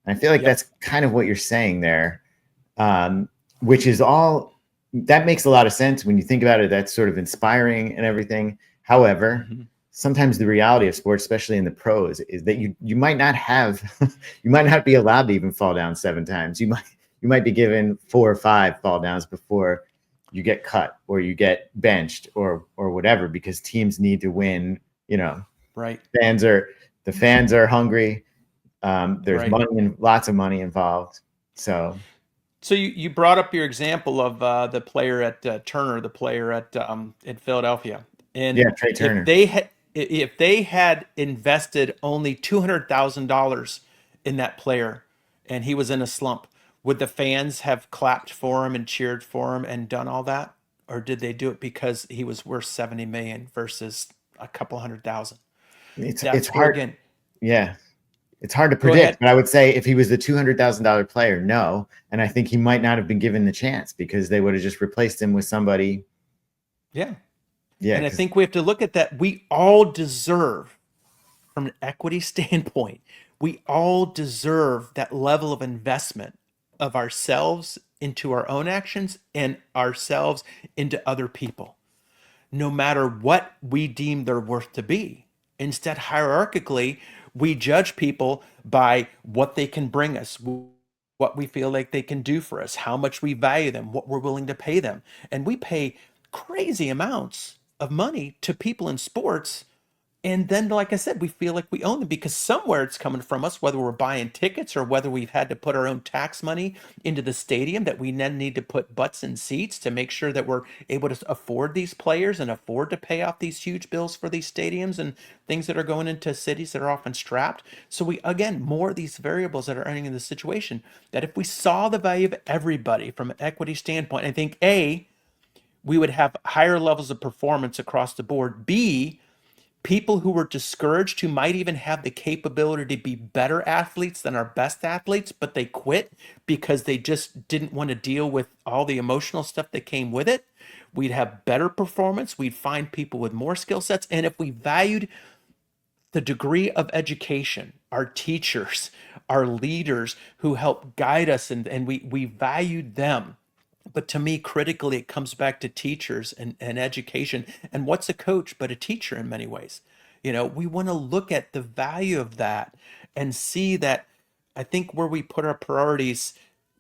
And I feel like Yep. that's kind of what you're saying there. Which is all that makes a lot of sense when you think about it. That's sort of inspiring and everything. However, sometimes the reality of sports, especially in the pros, is that you might not have, you might not be allowed to even fall down 7 times. You might be given 4 or 5 fall downs before you get cut or you get benched or whatever, because teams need to win. Right. The fans are hungry. There's Right. money and lots of money involved. So you brought up your example of the player at Turner, the player at in Philadelphia, and yeah, Trey Turner. if they had invested only $200,000 in that player, and he was in a slump, would the fans have clapped for him and cheered for him and done all that, or did they do it because he was worth 70 million versus a couple $100,000? It's That's where hard. again. Yeah, it's hard to Go predict. ahead. But I would say if he was the $200,000 player, no, and I think he might not have been given the chance because they would have just replaced him with somebody. Yeah. Yeah, And I think we have to look at that. We all deserve, from an equity standpoint, we all deserve that level of investment of ourselves into our own actions and ourselves into other people, no matter what we deem their worth to be. Instead, hierarchically, We judge people by what they can bring us, what we feel like they can do for us, how much we value them, what we're willing to pay them. And we pay crazy amounts of money to people in sports. And then, like I said, we feel like we own them because somewhere it's coming from us, whether we're buying tickets or whether we've had to put our own tax money into the stadium, that we then need to put butts in seats to make sure that we're able to afford these players and afford to pay off these huge bills for these stadiums and things that are going into cities that are often strapped. So we, again, more of these variables that are entering in the situation, that if we saw the value of everybody from an equity standpoint, I think A, we would have higher levels of performance across the board. B, people who were discouraged, who might even have the capability to be better athletes than our best athletes, but they quit because they just didn't want to deal with all the emotional stuff that came with it. We'd have better performance. We'd find people with more skill sets. And if we valued the degree of education, our teachers, our leaders who help guide us, and we valued them. But to me, critically, it comes back to teachers and education. And what's a coach but a teacher in many ways? We want to look at the value of that and see that. I think where we put our priorities,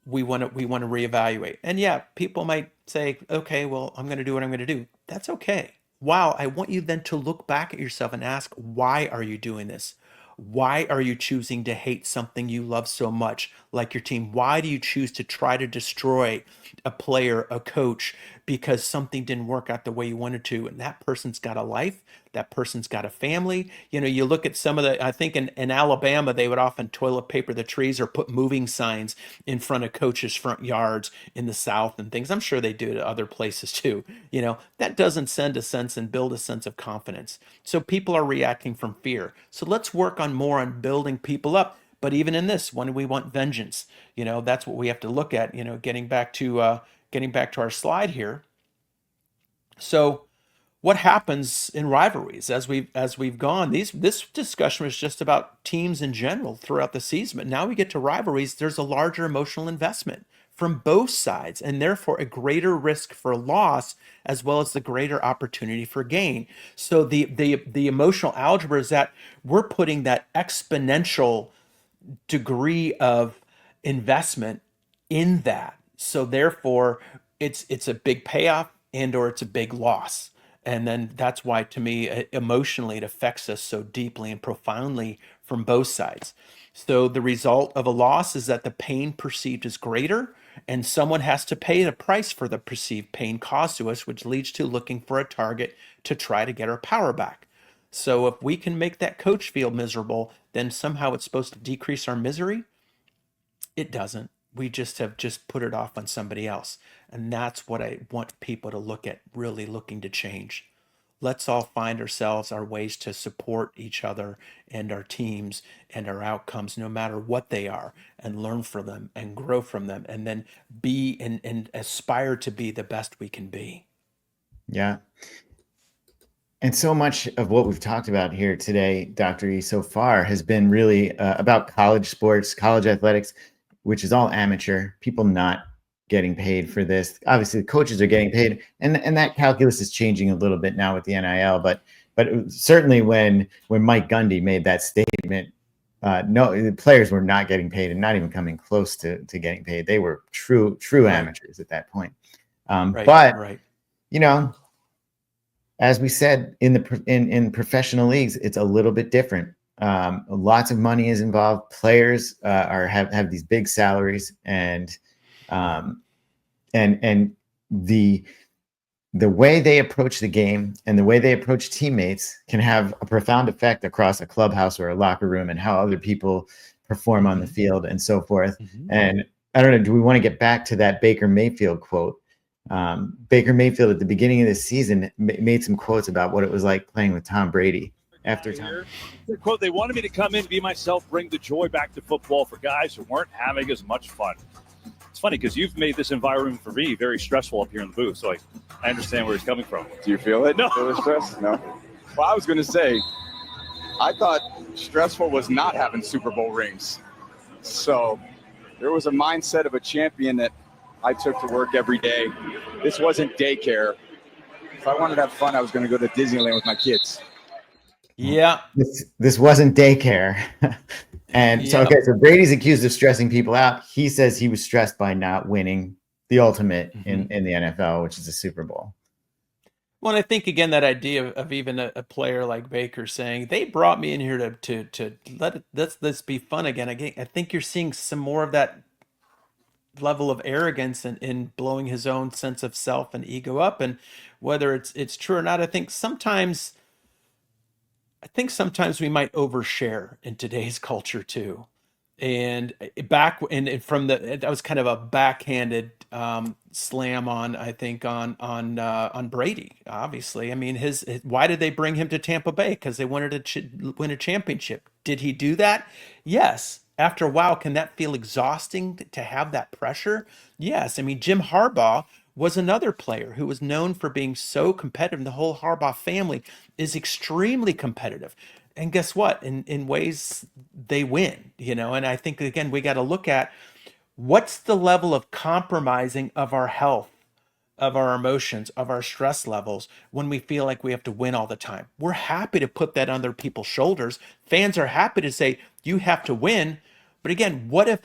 we want to reevaluate. And yeah, people might say, okay, well, I'm going to do what I'm going to do. That's okay. Wow, I want you then to look back at yourself and ask, why are you doing this? Why are you choosing to hate something you love so much, like your team? Why do you choose to try to destroy a player, a coach, because something didn't work out the way you wanted to? And that person's got a life, that person's got a family. You look at some of I think in Alabama, they would often toilet paper the trees or put moving signs in front of coaches' front yards in the South and things. I'm sure they do it at other places too. That doesn't send a sense and build a sense of confidence. So people are reacting from fear. So let's work on more on building people up. But even in this, when we want vengeance, that's what we have to look at. Getting back to our slide here. So, what happens in rivalries as we've gone? This discussion was just about teams in general throughout the season, but now we get to rivalries. There's a larger emotional investment from both sides, and therefore a greater risk for loss as well as the greater opportunity for gain. So the emotional algebra is that we're putting that exponential degree of investment in that. So therefore it's a big payoff or it's a big loss. And then that's why, to me, emotionally, it affects us so deeply and profoundly from both sides. So the result of a loss is that the pain perceived is greater, and someone has to pay the price for the perceived pain caused to us, which leads to looking for a target to try to get our power back. So if we can make that coach feel miserable, then somehow it's supposed to decrease our misery. It doesn't. We have put it off on somebody else. And that's what I want people to look at, really looking to change. Let's all find ourselves, our ways to support each other and our teams and our outcomes, no matter what they are, and learn from them and grow from them, and then be and aspire to be the best we can be. Yeah. And so much of what we've talked about here today, Dr. E, so far has been really about college sports, college athletics, which is all amateur, people not getting paid for this. Obviously, the coaches are getting paid, and that calculus is changing a little bit now with the NIL. But certainly when Mike Gundy made that statement, no, the players were not getting paid and not even coming close to getting paid. They were true amateurs at that point. But as we said, in professional leagues, it's a little bit different. Lots of money is involved. Players have these big salaries, and the way they approach the game and the way they approach teammates can have a profound effect across a clubhouse or a locker room and how other people perform on the field and so forth. Mm-hmm. And I don't know, do we want to get back to that Baker Mayfield quote? Baker Mayfield at the beginning of the season made some quotes about what it was like playing with Tom Brady. After Tom, the quote, they wanted me to come in, be myself, bring the joy back to football for guys who weren't having as much fun. It's funny because you've made this environment for me very stressful up here in the booth, so I understand where he's coming from. Do you feel it? No. Feel the stress? No. Well, I was going to say, I thought stressful was not having Super Bowl rings. So there was a mindset of a champion that I took to work every day. This wasn't daycare. If I wanted to have fun, I was going to go to Disneyland with my kids. Yeah. This wasn't daycare. And so, Yeah. okay, so Brady's accused of stressing people out. He says he was stressed by not winning the ultimate in the NFL, which is the Super Bowl. Well, and I think again that idea of even a player like Baker saying they brought me in here to let this be fun again. Again, I think you're seeing some more of that level of arrogance in blowing his own sense of self and ego up. And whether it's true or not, I think sometimes we might overshare in today's culture too. And from that was kind of a backhanded slam on, I think, on Brady. Obviously, I mean, why did they bring him to Tampa Bay? Because they wanted to win a championship. Did he do that? Yes. After a while, can that feel exhausting to have that pressure? Yes. I mean, Jim Harbaugh was another player who was known for being so competitive. The whole Harbaugh family is extremely competitive. And guess what? In ways they win, and I think again we got to look at what's the level of compromising of our health, of our emotions, of our stress levels when we feel like we have to win all the time. We're happy to put that on other people's shoulders. Fans are happy to say you have to win. But again, what if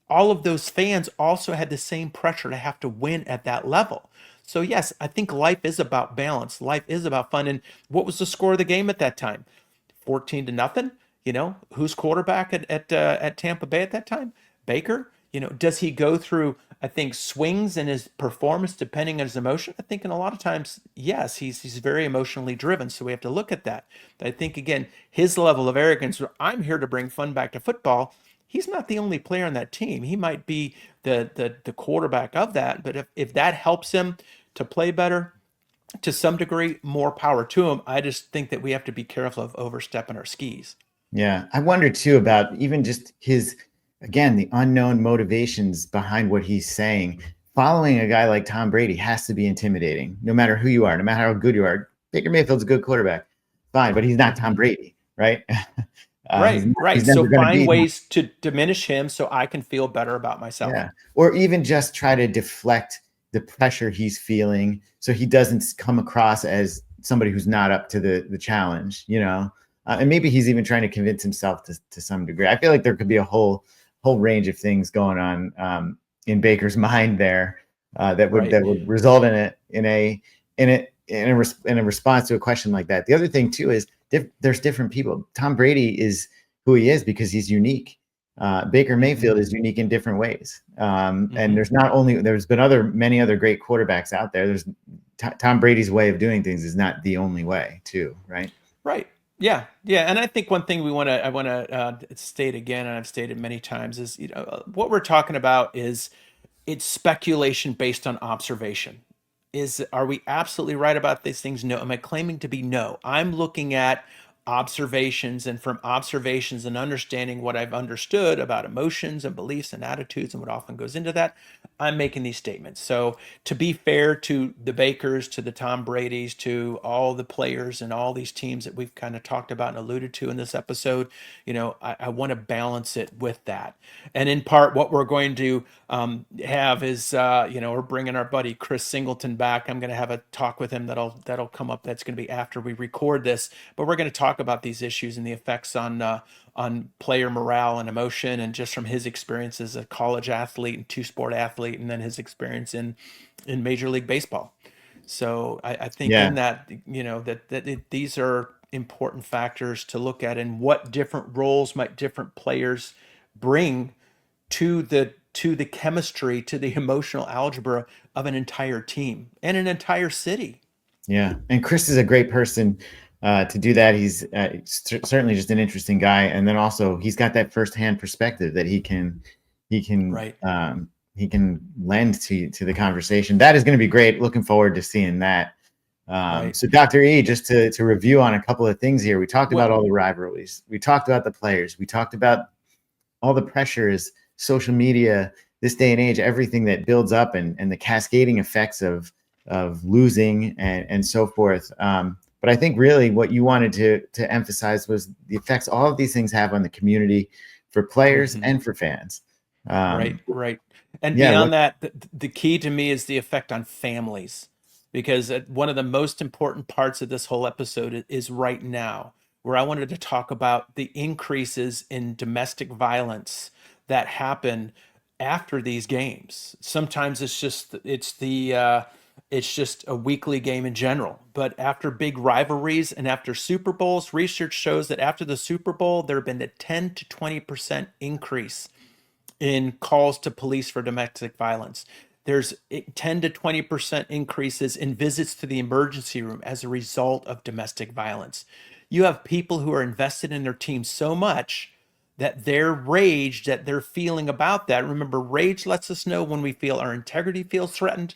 all of those fans also had the same pressure to have to win at that level? So yes, I think life is about balance. Life is about fun. And what was the score of the game at that time? 14-0. Who's quarterback at Tampa Bay at that time? Baker. Does he go through, I think, swings in his performance depending on his emotion? I think in a lot of times, yes, he's very emotionally driven. So we have to look at that. But I think again, his level of arrogance, I'm here to bring fun back to football. He's not the only player on that team. He might be the quarterback of that. But if that helps him to play better, to some degree, more power to him. I just think that we have to be careful of overstepping our skis. Yeah. I wonder too about even just again, the unknown motivations behind what he's saying. Following a guy like Tom Brady has to be intimidating, no matter who you are, no matter how good you are. Baker Mayfield's a good quarterback. Fine, but he's not Tom Brady, right? Right. He's So never going to find be. ways to diminish him so I can feel better about myself. Yeah. Or even just try to deflect the pressure he's feeling so he doesn't come across as somebody who's not up to the challenge, and maybe he's even trying to convince himself to some degree. I feel like there could be a whole range of things going on in Baker's mind there that would result in a response to a question like that. The other thing too is there's different people. Tom Brady is who he is because he's unique. Baker Mayfield is unique in different ways. And there's been many other great quarterbacks out there. Tom Brady's way of doing things is not the only way too, right? Right. Yeah. And I think one thing I want to state again, and I've stated many times, is what we're talking about is it's speculation based on observation. Are we absolutely right about these things? No. Am I claiming to be? No. I'm looking at observations, and from observations and understanding what I've understood about emotions and beliefs and attitudes and what often goes into that, I'm making these statements. So to be fair to the Bakers, to the Tom Bradys, to all the players and all these teams that we've kind of talked about and alluded to in this episode, I want to balance it with that. And in part, what we're going to have is, we're bringing our buddy Chris Singleton back. I'm going to have a talk with him that'll come up. That's going to be after we record this. But we're going to talk about these issues and the effects on player morale and emotion, and just from his experience as a college athlete and two-sport athlete, and then his experience in Major League Baseball. So I think in that, these are important factors to look at, and what different roles might different players bring to the chemistry, to the emotional algebra of an entire team and an entire city. Yeah. And Chris is a great person to do that. He's certainly just an interesting guy. And then also he's got that firsthand perspective that he can lend to the conversation. That is going to be great. Looking forward to seeing that. So Dr. E, just to review on a couple of things here, we talked about all the rivalries. We talked about the players. We talked about all the pressures, social media, this day and age, everything that builds up and the cascading effects of losing and so forth. But I think really what you wanted to emphasize was the effects all of these things have on the community for players and for fans. Right. And beyond that, the key to me is the effect on families, because one of the most important parts of this whole episode is right now where I wanted to talk about the increases in domestic violence that happen after these games. Sometimes it's just a weekly game in general. But after big rivalries and after Super Bowls, research shows that after the Super Bowl, there have been a 10 to 20% increase in calls to police for domestic violence. There's 10 to 20% increases in visits to the emergency room as a result of domestic violence. You have people who are invested in their team so much that their rage that they're feeling about that. Remember, rage lets us know when we feel our integrity feels threatened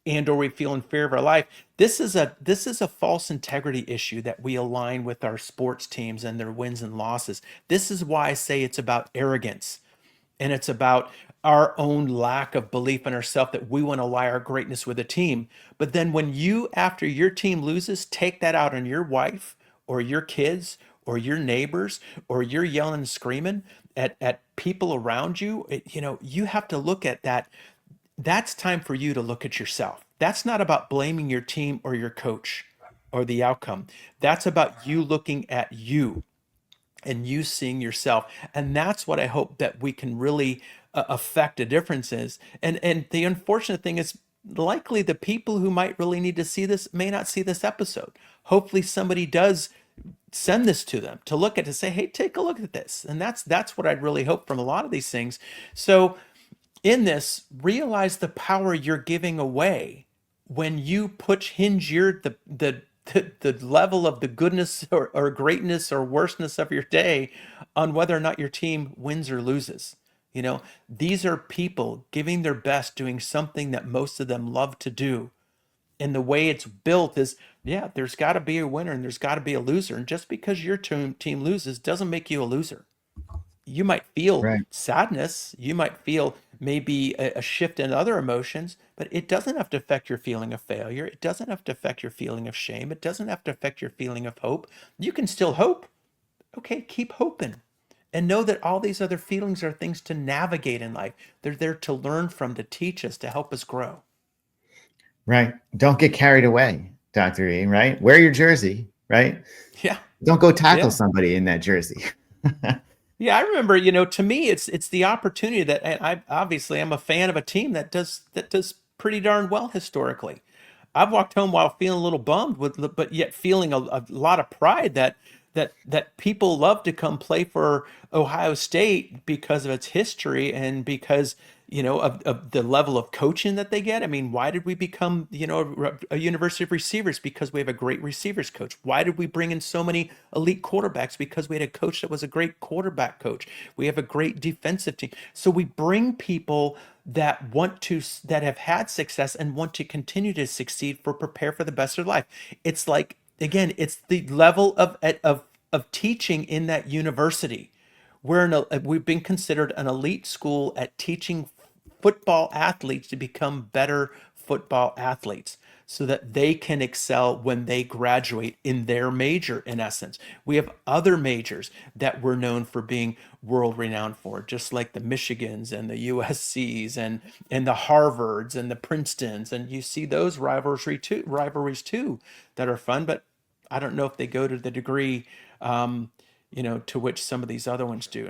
and or we feel in fear of our life. This is a false integrity issue that we align with our sports teams and their wins and losses. This is why I say it's about arrogance. And it's about our own lack of belief in ourselves that we want to lie our greatness with a team. But then when you, after your team loses, take that out on your wife or your kids or your neighbors, or you're yelling and screaming at people around you, you have to look at that. That's time for you to look at yourself. That's not about blaming your team or your coach or the outcome. That's about you looking at you and you seeing yourself. And that's what I hope that we can really affect a difference is. And the unfortunate thing is likely the people who might really need to see this may not see this episode. Hopefully somebody does send this to them to look at, to say, hey, take a look at this. And that's what I'd really hope from a lot of these things. So in this, realize the power you're giving away when you hinge the level of the goodness or greatness or worstness of your day on whether or not your team wins or loses. These are people giving their best, doing something that most of them love to do. And the way it's built is, yeah, there's got to be a winner and there's got to be a loser. And just because your team loses doesn't make you a loser. You might feel Right. sadness, you might feel maybe a shift in other emotions, but it doesn't have to affect your feeling of failure. It doesn't have to affect your feeling of shame. It doesn't have to affect your feeling of hope. You can still hope. Okay, keep hoping. And know that all these other feelings are things to navigate in life. They're there to learn from, to teach us, to help us grow. Right. Don't get carried away, Dr. E, right? Wear your jersey, right? Yeah. Don't go tackle Yeah. somebody in that jersey. Yeah, I remember, to me, it's the opportunity that I'm a fan of a team that does pretty darn well historically. I've walked home while feeling a little bummed, but yet feeling a lot of pride that people love to come play for Ohio State because of its history and because of the level of coaching that they get. I mean, why did we become a university of receivers? Because we have a great receivers coach. Why did we bring in so many elite quarterbacks? Because we had a coach that was a great quarterback coach. We have a great defensive team. So we bring people that have had success and want to continue to succeed prepare for the best of their life. It's like, again, it's the level of teaching in that university. We've been considered an elite school at teaching football athletes to become better football athletes so that they can excel when they graduate in their major, in essence. We have other majors that we're known for being world renowned for, just like the Michigans and the USCs and the Harvards and the Princetons. And you see those rivalries too that are fun, but I don't know if they go to the degree to which some of these other ones do.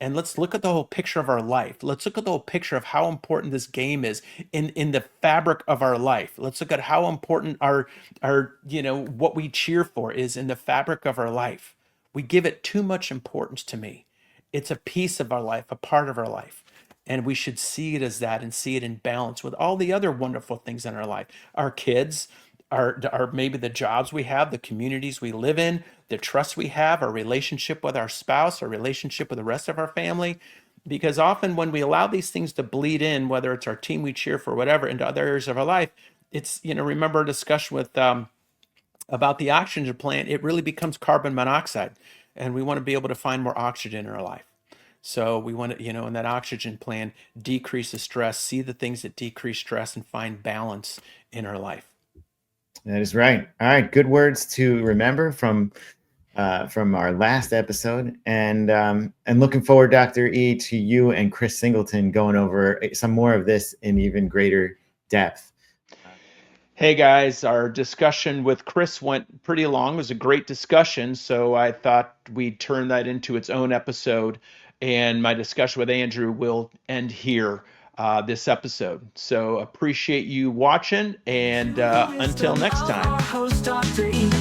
And let's look at the whole picture of our life. Let's look at the whole picture of how important this game is in the fabric of our life. Let's look at how important our what we cheer for is in the fabric of our life. We give it too much importance to me. It's a piece of our life, a part of our life. And we should see it as that and see it in balance with all the other wonderful things in our life. Our kids, our maybe the jobs we have, the communities we live in, the trust we have, our relationship with our spouse, our relationship with the rest of our family. Because often when we allow these things to bleed in, whether it's our team we cheer for, whatever, into other areas of our life, it's, remember a discussion with about the oxygen plant, it really becomes carbon monoxide. And we want to be able to find more oxygen in our life. So we want to, in that oxygen plan, decrease the stress, see the things that decrease stress, and find balance in our life. That is right. All right. Good words to remember from our last episode. And looking forward, Dr. E, to you and Chris Singleton going over some more of this in even greater depth. Hey guys, our discussion with Chris went pretty long. It was a great discussion, so I thought we'd turn that into its own episode. And my discussion with Andrew will end here this episode. So appreciate you watching, and until next time. Host Dr. E.